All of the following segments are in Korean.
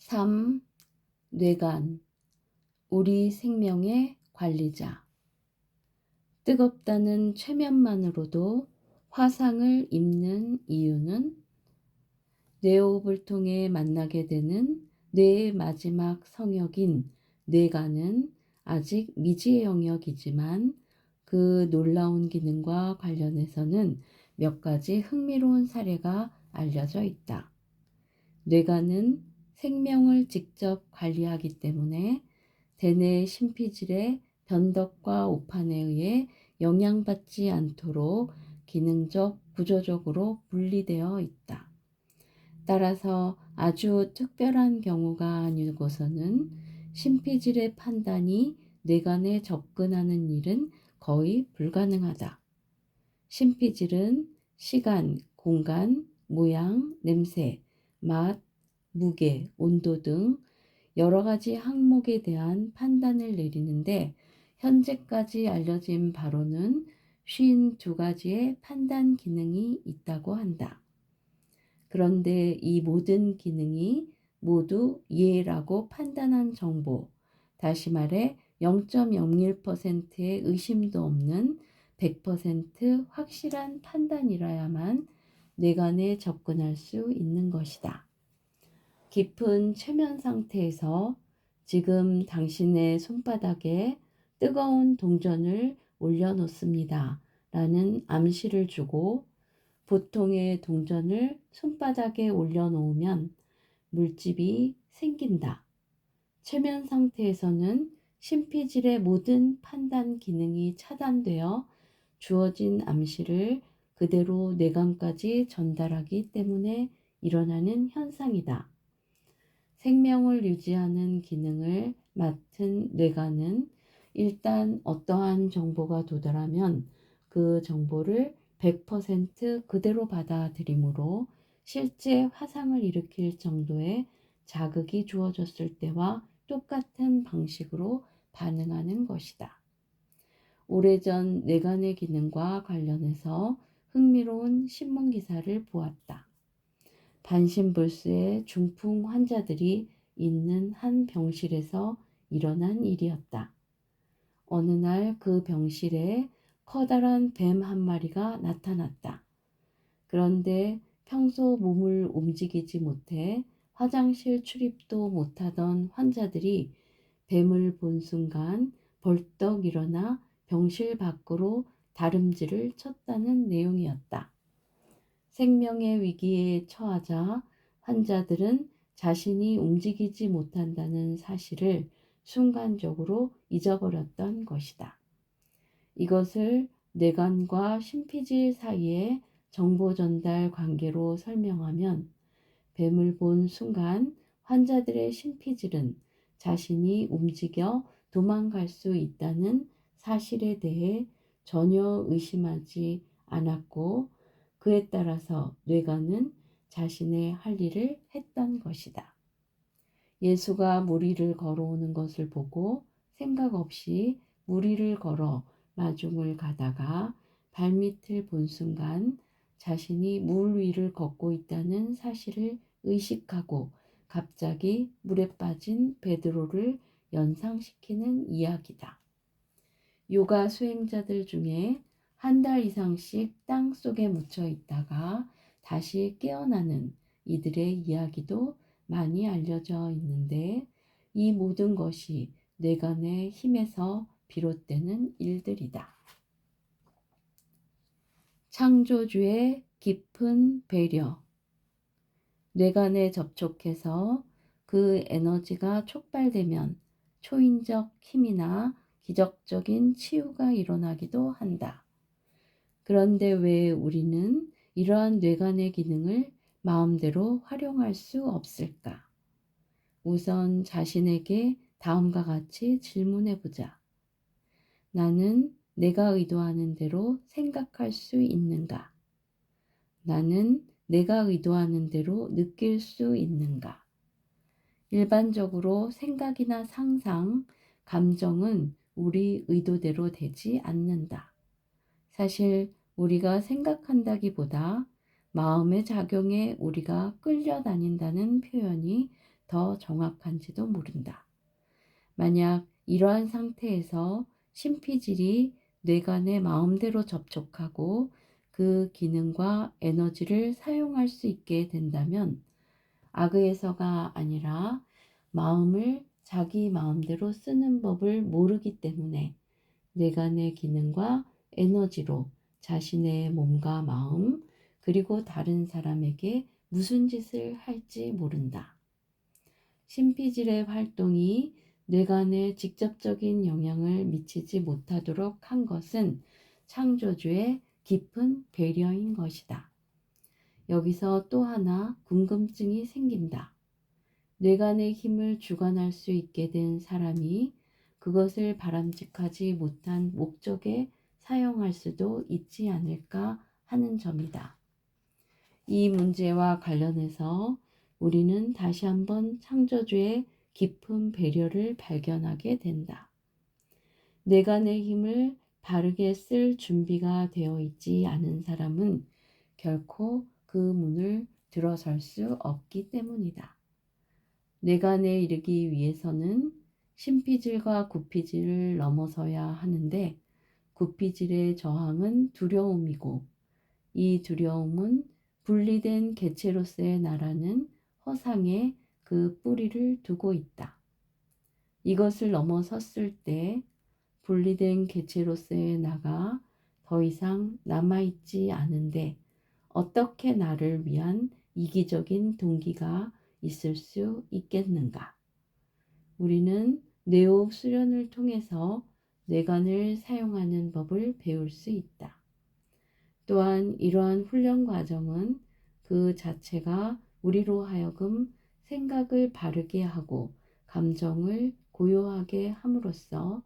3. 뇌관, 우리 생명의 관리자. 뜨겁다는 최면만으로도 화상을 입는 이유는 뇌호흡을 통해 만나게 되는 뇌의 마지막 성역인 뇌관은 아직 미지의 영역이지만 그 놀라운 기능과 관련해서는 몇 가지 흥미로운 사례가 알려져 있다. 뇌관은 생명을 직접 관리하기 때문에 대뇌 심피질의 변덕과 오판에 의해 영향받지 않도록 기능적, 구조적으로 분리되어 있다. 따라서 아주 특별한 경우가 아니고서는 심피질의 판단이 뇌관에 접근하는 일은 거의 불가능하다. 심피질은 시간, 공간, 모양, 냄새, 맛, 무게, 온도 등 여러 가지 항목에 대한 판단을 내리는데 현재까지 알려진 바로는 52가지의 판단 기능이 있다고 한다. 그런데 이 모든 기능이 모두 예라고 판단한 정보, 다시 말해 0.01%의 의심도 없는 100% 확실한 판단이라야만 뇌관에 접근할 수 있는 것이다. 깊은 최면 상태에서 지금 당신의 손바닥에 뜨거운 동전을 올려놓습니다. 라는 암시를 주고 보통의 동전을 손바닥에 올려놓으면 물집이 생긴다. 최면 상태에서는 심피질의 모든 판단 기능이 차단되어 주어진 암시를 그대로 뇌관까지 전달하기 때문에 일어나는 현상이다. 생명을 유지하는 기능을 맡은 뇌관은 일단 어떠한 정보가 도달하면 그 정보를 100% 그대로 받아들이므로 실제 화상을 일으킬 정도의 자극이 주어졌을 때와 똑같은 방식으로 반응하는 것이다. 오래전 뇌관의 기능과 관련해서 흥미로운 신문 기사를 보았다. 반신불수의 중풍 환자들이 있는 한 병실에서 일어난 일이었다. 어느 날 그 병실에 커다란 뱀 한 마리가 나타났다. 그런데 평소 몸을 움직이지 못해 화장실 출입도 못하던 환자들이 뱀을 본 순간 벌떡 일어나 병실 밖으로 다름질을 쳤다는 내용이었다. 생명의 위기에 처하자 환자들은 자신이 움직이지 못한다는 사실을 순간적으로 잊어버렸던 것이다. 이것을 뇌관과 심피질 사이의 정보 전달 관계로 설명하면 뱀을 본 순간 환자들의 심피질은 자신이 움직여 도망갈 수 있다는 사실에 대해 전혀 의심하지 않았고 그에 따라서 뇌관은 자신의 할 일을 했던 것이다. 예수가 무리를 걸어오는 것을 보고 생각 없이 무리를 걸어 마중을 가다가 발밑을 본 순간 자신이 물 위를 걷고 있다는 사실을 의식하고 갑자기 물에 빠진 베드로를 연상시키는 이야기다. 요가 수행자들 중에 한 달 이상씩 땅 속에 묻혀 있다가 다시 깨어나는 이들의 이야기도 많이 알려져 있는데 이 모든 것이 뇌관의 힘에서 비롯되는 일들이다. 창조주의 깊은 배려. 뇌관에 접촉해서 그 에너지가 촉발되면 초인적 힘이나 기적적인 치유가 일어나기도 한다. 그런데 왜 우리는 이러한 뇌관의 기능을 마음대로 활용할 수 없을까? 우선 자신에게 다음과 같이 질문해 보자. 나는 내가 의도하는 대로 생각할 수 있는가? 나는 내가 의도하는 대로 느낄 수 있는가? 일반적으로 생각이나 상상, 감정은 우리 의도대로 되지 않는다. 사실 우리가 생각한다기보다 마음의 작용에 우리가 끌려다닌다는 표현이 더 정확한지도 모른다. 만약 이러한 상태에서 심피질이 뇌가 내 마음대로 접촉하고 그 기능과 에너지를 사용할 수 있게 된다면 악의에서가 아니라 마음을 자기 마음대로 쓰는 법을 모르기 때문에 뇌가 내 기능과 에너지로 자신의 몸과 마음 그리고 다른 사람에게 무슨 짓을 할지 모른다. 심피질의 활동이 뇌관에 직접적인 영향을 미치지 못하도록 한 것은 창조주의 깊은 배려인 것이다. 여기서 또 하나 궁금증이 생긴다. 뇌관의 힘을 주관할 수 있게 된 사람이 그것을 바람직하지 못한 목적에 사용할 수도 있지 않을까 하는 점이다. 이 문제와 관련해서 우리는 다시 한번 창조주의 깊은 배려를 발견하게 된다. 뇌관의 힘을 바르게 쓸 준비가 되어 있지 않은 사람은 결코 그 문을 들어설 수 없기 때문이다. 뇌관에 이르기 위해서는 심피질과 구피질을 넘어서야 하는데 구피질의 저항은 두려움이고 이 두려움은 분리된 개체로서의 나라는 허상에 그 뿌리를 두고 있다. 이것을 넘어섰을 때 분리된 개체로서의 나가 더 이상 남아있지 않은데 어떻게 나를 위한 이기적인 동기가 있을 수 있겠는가? 우리는 뇌호흡 수련을 통해서 뇌관을 사용하는 법을 배울 수 있다. 또한 이러한 훈련 과정은 그 자체가 우리로 하여금 생각을 바르게 하고 감정을 고요하게 함으로써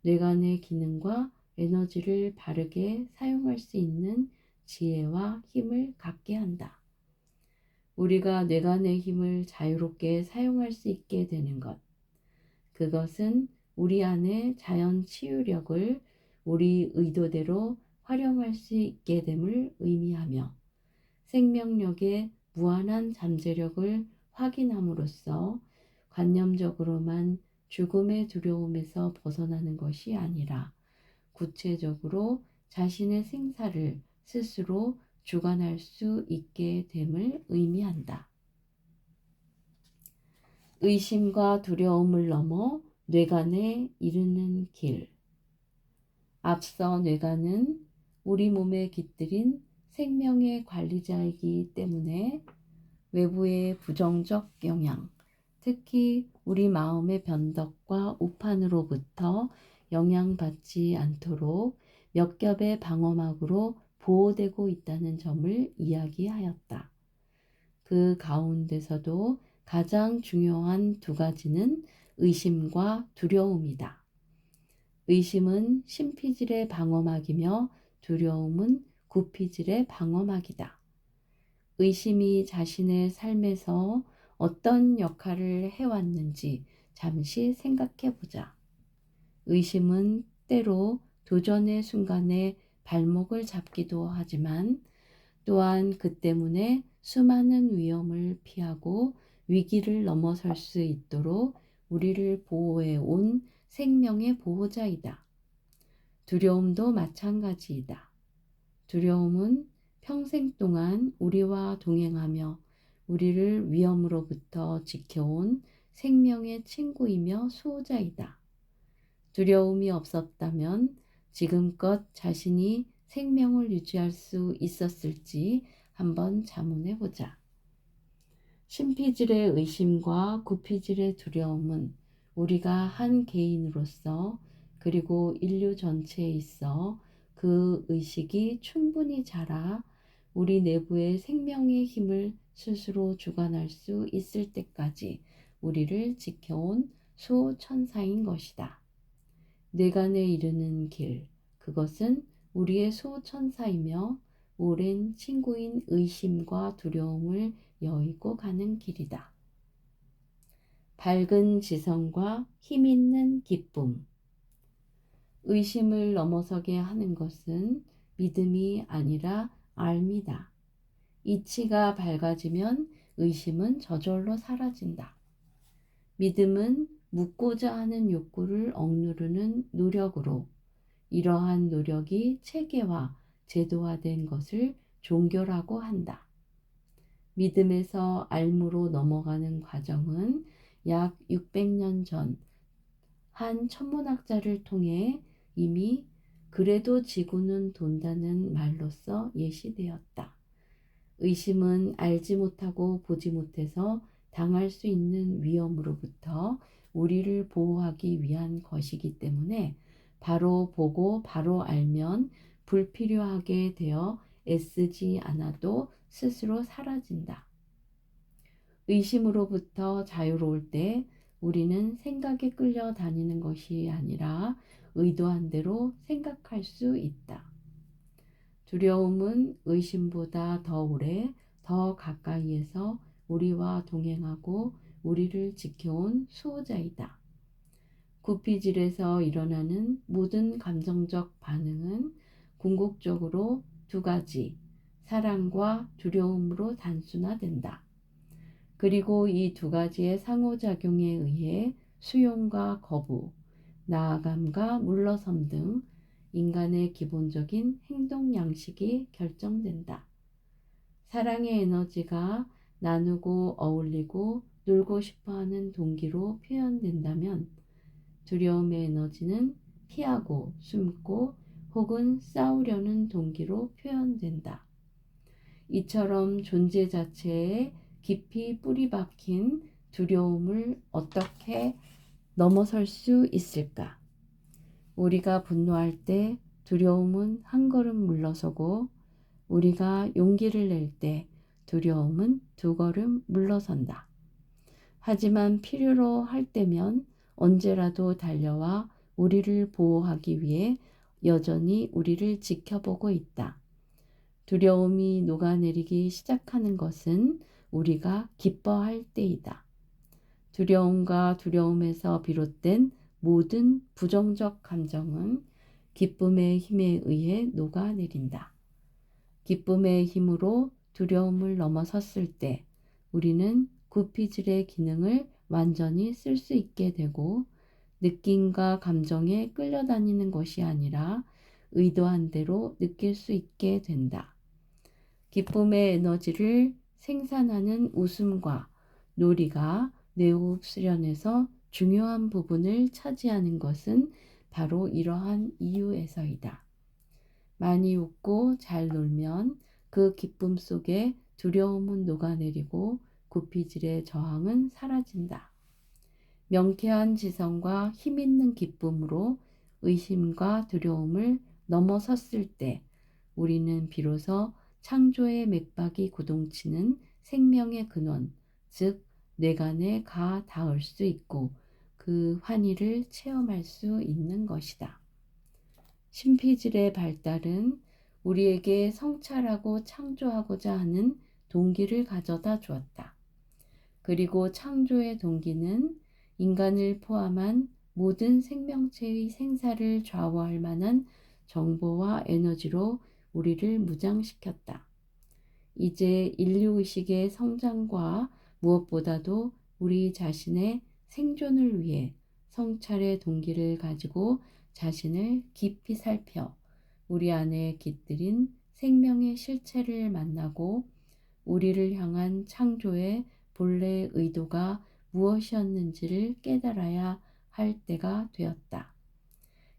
뇌관의 기능과 에너지를 바르게 사용할 수 있는 지혜와 힘을 갖게 한다. 우리가 뇌관의 힘을 자유롭게 사용할 수 있게 되는 것, 그것은 우리 안의 자연 치유력을 우리 의도대로 활용할 수 있게 됨을 의미하며 생명력의 무한한 잠재력을 확인함으로써 관념적으로만 죽음의 두려움에서 벗어나는 것이 아니라 구체적으로 자신의 생사를 스스로 주관할 수 있게 됨을 의미한다. 의심과 두려움을 넘어 뇌관에 이르는 길. 앞서 뇌관은 우리 몸에 깃들인 생명의 관리자이기 때문에 외부의 부정적 영향, 특히 우리 마음의 변덕과 우판으로부터 영향받지 않도록 몇 겹의 방어막으로 보호되고 있다는 점을 이야기하였다. 그 가운데서도 가장 중요한 두 가지는 의심과 두려움이다. 의심은 심피질의 방어막이며 두려움은 구피질의 방어막이다. 의심이 자신의 삶에서 어떤 역할을 해왔는지 잠시 생각해 보자. 의심은 때로 도전의 순간에 발목을 잡기도 하지만 또한 그 때문에 수많은 위험을 피하고 위기를 넘어설 수 있도록 우리를 보호해 온 생명의 보호자이다. 두려움도 마찬가지이다. 두려움은 평생 동안 우리와 동행하며 우리를 위험으로부터 지켜온 생명의 친구이며 수호자이다. 두려움이 없었다면 지금껏 자신이 생명을 유지할 수 있었을지 한번 자문해 보자. 심피질의 의심과 구피질의 두려움은 우리가 한 개인으로서 그리고 인류 전체에 있어 그 의식이 충분히 자라 우리 내부의 생명의 힘을 스스로 주관할 수 있을 때까지 우리를 지켜온 수호천사인 것이다. 뇌관에 이르는 길, 그것은 우리의 수호천사이며 오랜 친구인 의심과 두려움을 여의고 가는 길이다. 밝은 지성과 힘있는 기쁨. 의심을 넘어서게 하는 것은 믿음이 아니라 알미다. 이치가 밝아지면 의심은 저절로 사라진다. 믿음은 묻고자 하는 욕구를 억누르는 노력으로 이러한 노력이 체계화, 제도화된 것을 종교라고 한다. 믿음에서 알무로 넘어가는 과정은 약 600년 전 한 천문학자를 통해 이미 그래도 지구는 돈다는 말로써 예시되었다. 의심은 알지 못하고 보지 못해서 당할 수 있는 위험으로부터 우리를 보호하기 위한 것이기 때문에 바로 보고 바로 알면 불필요하게 되어 애쓰지 않아도 스스로 사라진다. 의심으로부터 자유로울 때 우리는 생각에 끌려다니는 것이 아니라 의도한 대로 생각할 수 있다. 두려움은 의심보다 더 오래, 더 가까이에서 우리와 동행하고 우리를 지켜온 수호자이다. 구피질에서 일어나는 모든 감정적 반응은 궁극적으로 두 가지, 사랑과 두려움으로 단순화된다. 그리고 이 두 가지의 상호작용에 의해 수용과 거부, 나아감과 물러섬 등 인간의 기본적인 행동 양식이 결정된다. 사랑의 에너지가 나누고 어울리고 놀고 싶어하는 동기로 표현된다면 두려움의 에너지는 피하고 숨고 혹은 싸우려는 동기로 표현된다. 이처럼 존재 자체에 깊이 뿌리 박힌 두려움을 어떻게 넘어설 수 있을까? 우리가 분노할 때 두려움은 한 걸음 물러서고 우리가 용기를 낼 때 두려움은 두 걸음 물러선다. 하지만 필요로 할 때면 언제라도 달려와 우리를 보호하기 위해 여전히 우리를 지켜보고 있다. 두려움이 녹아내리기 시작하는 것은 우리가 기뻐할 때이다. 두려움과 두려움에서 비롯된 모든 부정적 감정은 기쁨의 힘에 의해 녹아내린다. 기쁨의 힘으로 두려움을 넘어섰을 때 우리는 구피질의 기능을 완전히 쓸 수 있게 되고 느낌과 감정에 끌려다니는 것이 아니라 의도한 대로 느낄 수 있게 된다. 기쁨의 에너지를 생산하는 웃음과 놀이가 뇌호흡 수련에서 중요한 부분을 차지하는 것은 바로 이러한 이유에서이다. 많이 웃고 잘 놀면 그 기쁨 속에 두려움은 녹아내리고 구피질의 저항은 사라진다. 명쾌한 지성과 힘있는 기쁨으로 의심과 두려움을 넘어섰을 때 우리는 비로소 창조의 맥박이 고동치는 생명의 근원, 즉 뇌관에 가 닿을 수 있고 그 환희를 체험할 수 있는 것이다. 신피질의 발달은 우리에게 성찰하고 창조하고자 하는 동기를 가져다 주었다. 그리고 창조의 동기는 인간을 포함한 모든 생명체의 생사를 좌우할 만한 정보와 에너지로 우리를 무장시켰다. 이제 인류의식의 성장과 무엇보다도 우리 자신의 생존을 위해 성찰의 동기를 가지고 자신을 깊이 살펴 우리 안에 깃들인 생명의 실체를 만나고 우리를 향한 창조의 본래 의도가 무엇이었는지를 깨달아야 할 때가 되었다.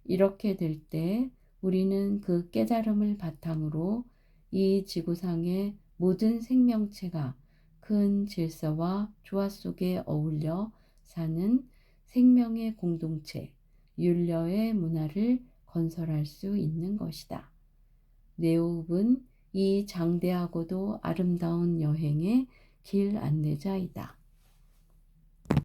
이렇게 될 때 우리는 그 깨달음을 바탕으로 이 지구상의 모든 생명체가 큰 질서와 조화 속에 어울려 사는 생명의 공동체, 율려의 문화를 건설할 수 있는 것이다. 네호흡은 이 장대하고도 아름다운 여행의 길 안내자이다.